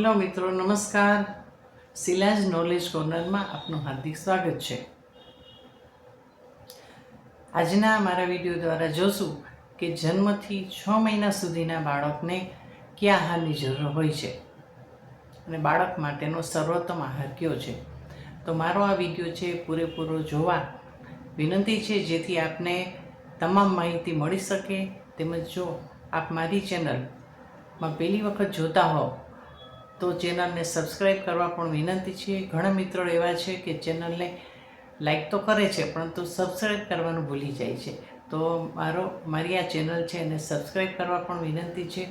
Hello મિત્રો, નમસ્કાર. શિલાજ knowledge કોર્નરમાં આપનું હાર્દિક સ્વાગત છે. આજના મારા વિડીયો દ્વારા જોશું કે જન્મથી 6 મહિના સુધીના બાળકને કયા આહારની જરૂર હોય છે અને બાળક માટેનો સર્વોત્તમ આહાર કયો છે. તો મારો આ વિડીયો છે પૂરેપૂરો જોવા વિનંતી છે, જેથી આપને તમામ માહિતી મળી શકે. તેમજ જો આપ મારી ચેનલમાં પહેલી વખત જોતા હો તો ચેનલને સબસ્ક્રાઈબ કરવા પણ વિનંતી છે. ઘણા મિત્રો એવા છે કે ચેનલને લાઈક તો કરે છે પરંતુ સબસ્ક્રાઈબ કરવાનું ભૂલી જાય છે. તો મારી આ ચેનલ છે એને સબસ્ક્રાઈબ કરવા પણ વિનંતી છે,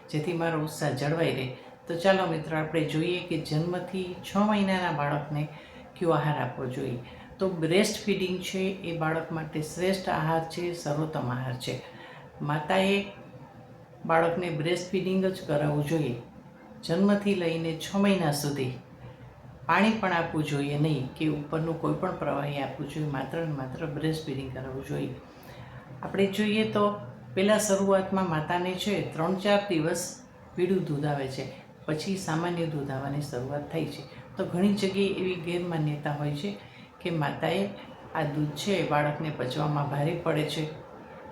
જેથી મારો ઉત્સાહ જળવાઈ રહે. તો ચાલો મિત્રો, આપણે જોઈએ કે જન્મથી 6 મહિનાના બાળકને કયો આહાર આપવો જોઈએ. તો બ્રેસ્ટ ફીડિંગ છે એ બાળક માટે શ્રેષ્ઠ આહાર છે, સર્વોત્તમ આહાર છે. માતાએ બાળકને બ્રેસ્ટ ફીડિંગ જ કરાવવું જોઈએ. જન્મથી લઈને 6 મહિના સુધી પાણી પણ આપવું જોઈએ નહીં કે ઉપરનું કોઈ પણ પ્રવાહી આપવું જોઈએ. માત્ર ને માત્ર બ્રેસ્ટ ફીડિંગ કરાવવું જોઈએ. આપણે જોઈએ તો પહેલાં શરૂઆતમાં માતાને છે 3-4 દિવસ પીળું દૂધ આવે છે, પછી સામાન્ય દૂધ આવવાની શરૂઆત થાય છે. તો ઘણી જગ્યાએ એવી ગેરમાન્યતા હોય છે કે માતાએ આ દૂધ છે બાળકને પચવામાં ભારે પડે છે,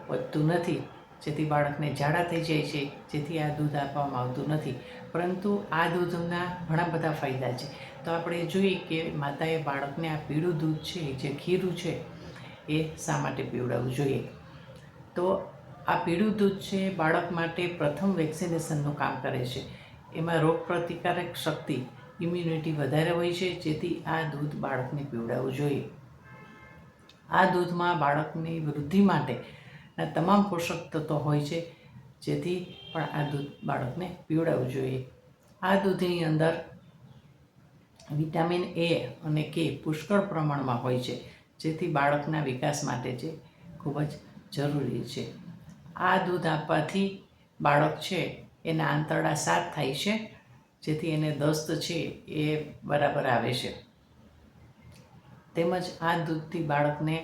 પચતું નથી, જેથી બાળકને ઝાડા થઈ જાય છે, જેથી આ દૂધ આપવામાં આવતું નથી. પરંતુ આ દૂધના ઘણા બધા ફાયદા છે. તો આપણે જોઈએ કે માતાએ બાળકને આ પીળું દૂધ છે, જે ખીરું છે, એ શા માટે પીવડાવવું જોઈએ. તો આ પીળું દૂધ છે બાળક માટે પ્રથમ વેક્સિનેશનનું કામ કરે છે. એમાં રોગપ્રતિકારક શક્તિ, ઇમ્યુનિટી વધારે હોય છે, જેથી આ દૂધ બાળકને પીવડાવવું જોઈએ. આ દૂધમાં બાળકની વૃદ્ધિ માટેના તમામ પોષક તત્વો હોય છે, જેથી પણ આ દૂધ બાળકને પીવડાવવું જોઈએ. આ દૂધની અંદર વિટામિન એ અને કે પુષ્કળ પ્રમાણમાં હોય છે, જેથી બાળકના વિકાસ માટે છે ખૂબ જ જરૂરી છે. આ દૂધ આપવાથી બાળક છે એના આંતરડા સાફ થાય છે, જેથી એને દસ્ત છે એ બરાબર આવે છે. તેમજ આ દૂધથી બાળકને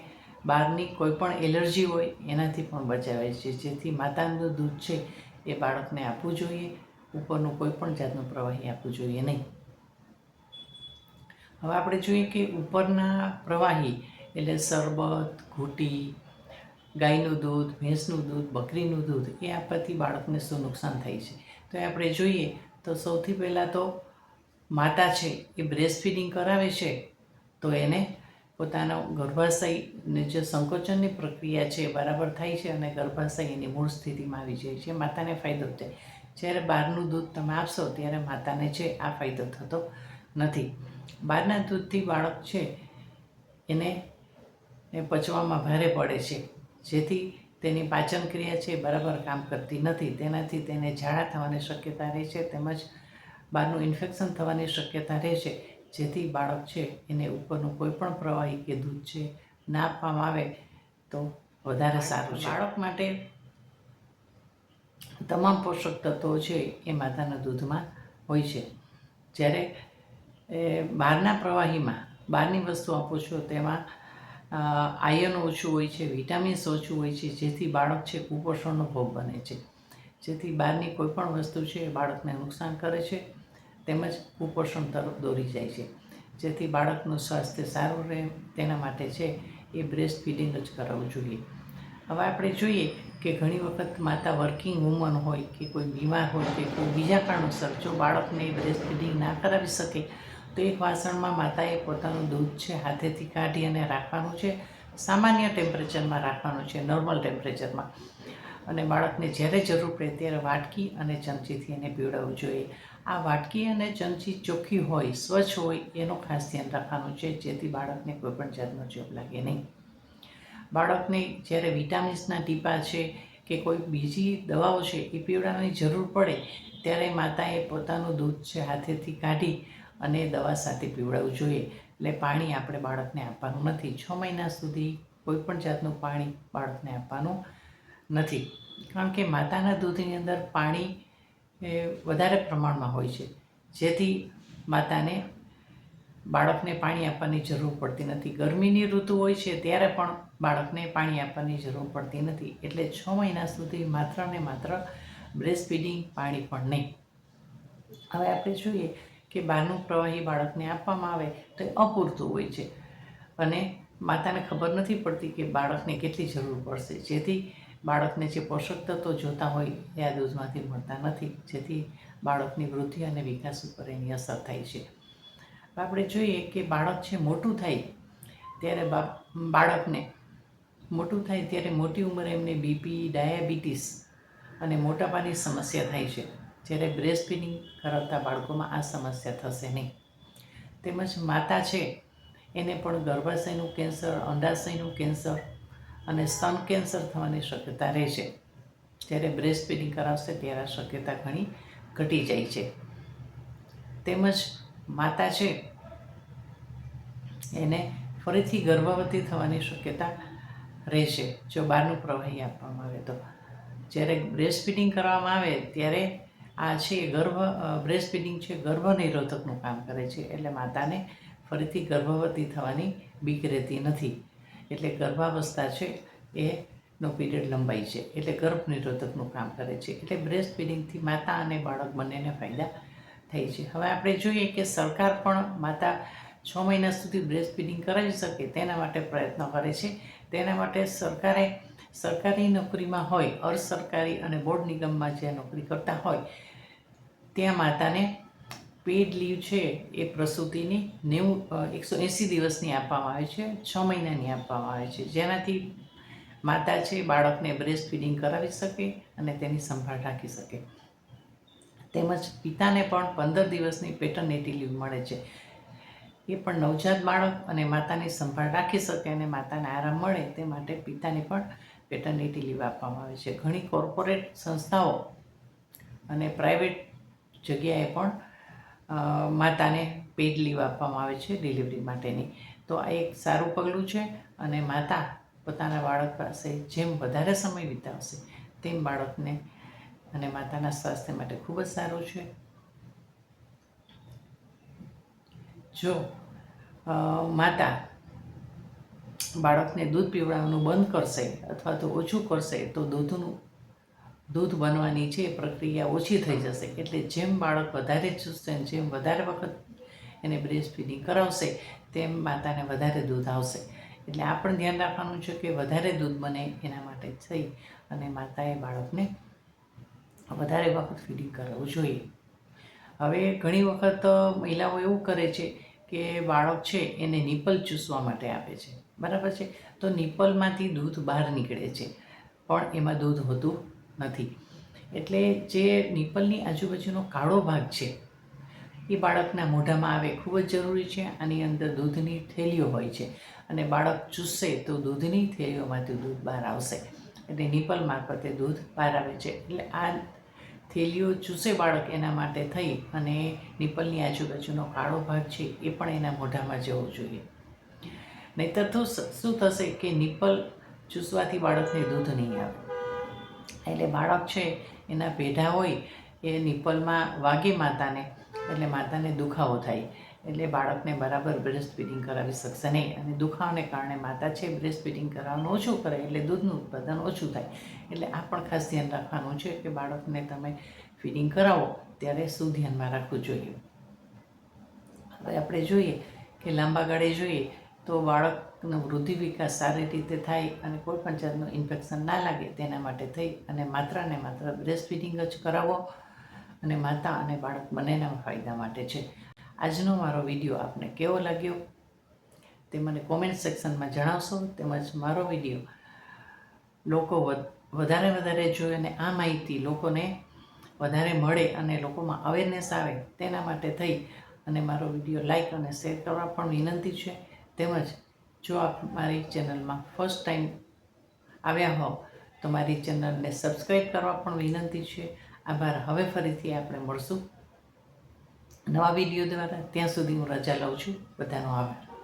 બહારની કોઈ પણ એલર્જી હોય એનાથી પણ બચાવે છે, જેથી માતાનું દૂધ છે એ બાળકને આપવું જોઈએ. ઉપરનું કોઈ પણ જાતનું પ્રવાહી આપવું જોઈએ નહીં. હવે આપણે જોઈએ કે ઉપરના પ્રવાહી એટલે શરબત, ઘૂંટી, ગાયનું દૂધ, ભેંસનું દૂધ, બકરીનું દૂધ એ આપવાથી બાળકને શું નુકસાન થાય છે. તો એ આપણે જોઈએ તો સૌથી પહેલાં તો માતા છે એ બ્રેસ્ટ ફીડિંગ કરાવે છે તો એને પોતાનો ગર્ભાશયની જે સંકોચનની પ્રક્રિયા છે બરાબર થાય છે અને ગર્ભાશય એની મૂળ સ્થિતિમાં આવી જાય છે. માતાને ફાયદો થાય. જ્યારે બહારનું દૂધ તમે આપશો ત્યારે માતાને છે આ ફાયદો થતો નથી. બહારના દૂધથી બાળક છે એને પચવામાં ભારે પડે છે, જેથી તેની પાચન ક્રિયા છે બરાબર કામ કરતી નથી. તેનાથી તેને ઝાડા થવાની શક્યતા રહે છે, તેમજ બહારનું ઇન્ફેક્શન થવાની શક્યતા રહે છે, જેથી બાળક છે એને ઉપરનું કોઈ પણ પ્રવાહી કે દૂધ છે ના આપવામાં આવે તો વધારે સારું છે. બાળક માટે તમામ પોષક તત્વો છે એ માતાના દૂધમાં હોય છે. જ્યારે બહારના પ્રવાહીમાં બહારની વસ્તુ આપો છો તેમાં આયર્ન ઓછું હોય છે, વિટામિન્સ ઓછું હોય છે, જેથી બાળક છે કુપોષણનો ભોગ બને છે. જેથી બહારની કોઈ પણ વસ્તુ છે એ બાળકને નુકસાન કરે છે, તેમજ કુપોષણ તરફ દોરી જાય છે. જેથી બાળકનું સ્વાસ્થ્ય સારું રહે તેના માટે છે એ બ્રેસ્ટ ફીડિંગ જ કરાવવું જોઈએ. હવે આપણે જોઈએ કે ઘણી વખત માતા વર્કિંગ વુમન હોય કે કોઈ બીમાર હોય કે કોઈ બીજા કારણોસર જો બાળકને બ્રેસ્ટ ફીડિંગ ના કરાવી શકે તો એક વાસણમાં માતાએ પોતાનું દૂધ છે હાથેથી કાઢી અને રાખવાનું છે. સામાન્ય ટેમ્પરેચરમાં રાખવાનું છે, નોર્મલ ટેમ્પરેચરમાં. અને બાળકને જ્યારે જરૂર પડે ત્યારે વાટકી અને ચમચીથી એને પીવડાવવું જોઈએ. આ વાટકી અને ચમચી ચોખ્ખી હોય, સ્વચ્છ હોય એનું ખાસ ધ્યાન રાખવાનું છે, જેથી બાળકને કોઈપણ જાતનો ચેપ લાગે નહીં. બાળકને જ્યારે વિટામિન્સના ટીપા છે કે કોઈ બીજી દવાઓ છે એ પીવડાવવાની જરૂર પડે ત્યારે માતાએ પોતાનું દૂધ છે હાથેથી કાઢી અને દવા સાથે પીવડાવવું જોઈએ. એટલે પાણી આપણે બાળકને આપવાનું નથી. 6 મહિના સુધી કોઈ પણ જાતનું પાણી બાળકને આપવાનું નથી, કારણ કે માતાના દૂધની અંદર પાણી વધારે પ્રમાણમાં હોય છે, જેથી માતાને બાળકને પાણી આપવાની જરૂર પડતી નથી. ગરમીની ઋતુ હોય છે ત્યારે પણ બાળકને પાણી આપવાની જરૂર પડતી નથી. એટલે 6 મહિના સુધી માત્ર ને માત્ર બ્રેસ્ટ ફીડિંગ, પાણી પણ નહીં. હવે આપણે જોઈએ કે બહારનું પ્રવાહી બાળકને આપવામાં આવે તો એ અપૂરતું હોય છે અને માતાને ખબર નથી પડતી કે બાળકને કેટલી જરૂર પડશે, જેથી બાળકને જે પોષક તત્વો જોતા હોય એ આ દૂધમાંથી મળતા નથી, જેથી બાળકની વૃદ્ધિ અને વિકાસ ઉપર એની અસર થાય છે. આપણે જોઈએ કે બાળક છે મોટું થાય ત્યારે બાળકને મોટું થાય ત્યારે મોટી ઉંમરે એમને બીપી, ડાયાબિટીસ અને મોટાપાની સમસ્યા થાય છે, જ્યારે બ્રેસ્ટ ફીડિંગ કરાવતા બાળકોમાં આ સમસ્યા થશે નહીં. તેમજ માતા છે એને પણ ગર્ભાશયનું કેન્સર, અંડાશયનું કેન્સર અને સ્તન કેન્સર થવાની શક્યતા રહે છે, જ્યારે બ્રેસ્ટ ફીડિંગ કરાવશે ત્યારે આ શક્યતા ઘણી ઘટી જાય છે. તેમજ માતા છે એને ફરીથી ગર્ભવતી થવાની શક્યતા રહેશે જો બહારનું પ્રવાહી આપવામાં આવે તો. જ્યારે બ્રેસ્ટ ફીડિંગ કરવામાં આવે ત્યારે આ છે બ્રેસ્ટ ફીડિંગ છે ગર્ભ નિરોધકનું કામ કરે છે, એટલે માતાને ફરીથી ગર્ભવતી થવાની બીક રહેતી નથી. એટલે ગર્ભાવસ્થા છે એનો પીરિયડ લંબાઈ છે, એટલે ગર્ભ નિરોધકનું કામ કરે છે. એટલે બ્રેસ્ટ ફીડિંગથી માતા અને બાળક બંનેને ફાયદા થાય છે. હવે આપણે જોઈએ કે સરકાર પણ માતા 6 મહિના સુધી બ્રેસ્ટ ફીડિંગ કરાવી શકે તેના માટે પ્રયત્નો કરે છે. તેના માટે સરકારે સરકારી નોકરીમાં હોય, અર્ધ સરકારી અને બોર્ડ નિગમમાં જે નોકરી કરતા હોય ત્યાં માતાને પેડ લીવ છે એ પ્રસૂતિની 180 દિવસની આપવામાં આવે છે, 6 મહિનાની આપવામાં આવે છે, જેનાથી માતા છે બાળકને બ્રેસ્ટ ફીડિંગ કરાવી શકે અને તેની સંભાળ રાખી શકે. તેમજ પિતાને પણ 15 દિવસની પેટર્નિટી લીવ મળે છે. એ પણ નવજાત બાળક અને માતાની સંભાળ રાખી શકે અને માતાને આરામ મળે તે માટે પિતાને પણ પેટર્નિટી લીવ આપવામાં આવે છે. ઘણી કોર્પોરેટ સંસ્થાઓ અને પ્રાઇવેટ જગ્યાએ પણ માતાને પેડ લીવ આપવામાં આવે છે ડિલિવરી માટેની. તો આ એક સારું પગલું છે અને માતા પોતાના બાળક પાસે જેમ વધારે સમય વિતાવશે તેમ બાળકને અને માતાના સ્વાસ્થ્ય માટે ખૂબ જ સારું છે. જો માતા બાળકને દૂધ પીવડાવવાનું બંધ કરશે અથવા તો ઓછું કરશે તો દૂધ બનવાની છે પ્રક્રિયા ઓછી થઈ જશે. એટલે જેમ બાળક વધારે ચૂસશે, જેમ વધારે વખત એને બ્રેસ્ટ ફીડિંગ કરાવશે તેમ માતાને વધારે દૂધ આવશે. એટલે આ પણ ધ્યાન રાખવાનું છે કે વધારે દૂધ બને એના માટે થઈ અને માતાએ બાળકને વધારે વખત ફીડિંગ કરાવવું જોઈએ. હવે ઘણી વખત મહિલાઓ એવું કરે છે કે બાળક છે એને નિપલ ચૂસવા માટે આપે છે, બરાબર છે, તો નિપલમાંથી દૂધ બહાર નીકળે છે પણ એમાં દૂધ હોતું નથી. એટલે જે નિપલની આજુબાજુનો કાળો ભાગ છે એ બાળકના મોઢામાં આવે ખૂબ જ જરૂરી છે. આની અંદર દૂધની થેલીઓ હોય છે અને બાળક ચૂસશે તો દૂધની થેલીઓમાંથી દૂધ બહાર આવશે, એટલે નિપલ મારફતે દૂધ બહાર આવે છે. એટલે આ થેલીઓ ચૂસે બાળક એના માટે થઈ અને નિપલની આજુબાજુનો કાળો ભાગ છે એ પણ એના મોઢામાં જવો જોઈએ. નહીંતર તો શું થશે કે નિપલ ચૂસવાથી બાળકને દૂધ નહીં આવે, એટલે બાળક છે એના પેઢા હોય એ નિપલમાં વાગે માતાને, એટલે માતાને દુખાવો થાય, એટલે બાળકને બરાબર બ્રેસ્ટ ફીડિંગ કરાવી શકશે નહીં. અને દુખાવાને કારણે માતા છે બ્રેસ્ટ ફીડિંગ કરાવવાનું ઓછું કરે એટલે દૂધનું ઉત્પાદન ઓછું થાય. એટલે આ પણ ખાસ ધ્યાન રાખવાનું છે કે બાળકને તમે ફીડિંગ કરાવો ત્યારે શું ધ્યાનમાં રાખવું જોઈએ. હવે આપણે જોઈએ કે લાંબા ગાળે જોઈએ તો બાળકનો વૃદ્ધિ વિકાસ સારી રીતે થાય અને કોઈ પણ જાતનું ઇન્ફેક્શન ના લાગે તેના માટે થઈ અને માત્ર ને માત્ર બ્રેસ્ટ ફીડિંગ જ કરાવો અને માતા અને બાળક બંનેના ફાયદા માટે છે. આજનો મારો વિડીયો આપને કેવો લાગ્યો તે મને કોમેન્ટ સેક્શનમાં જણાવશો. તેમજ મારો વિડીયો લોકો વધારે જોઈએ અને આ માહિતી લોકોને વધારે મળે અને લોકોમાં અવેરનેસ આવે તેના માટે થઈ અને મારો વિડીયો લાઈક અને શેર કરવા પણ વિનંતી છે. તેમજ જો આપ મારી ચેનલમાં ફર્સ્ટ ટાઈમ આવ્યા હો તો મારી ચેનલને સબસ્ક્રાઈબ કરવા પણ વિનંતી છે. આભાર. હવે ફરીથી આપણે મળશું નવા વિડીયો દ્વારા. ત્યાં સુધી હું રજા લઉં છું. બધાનો આભાર.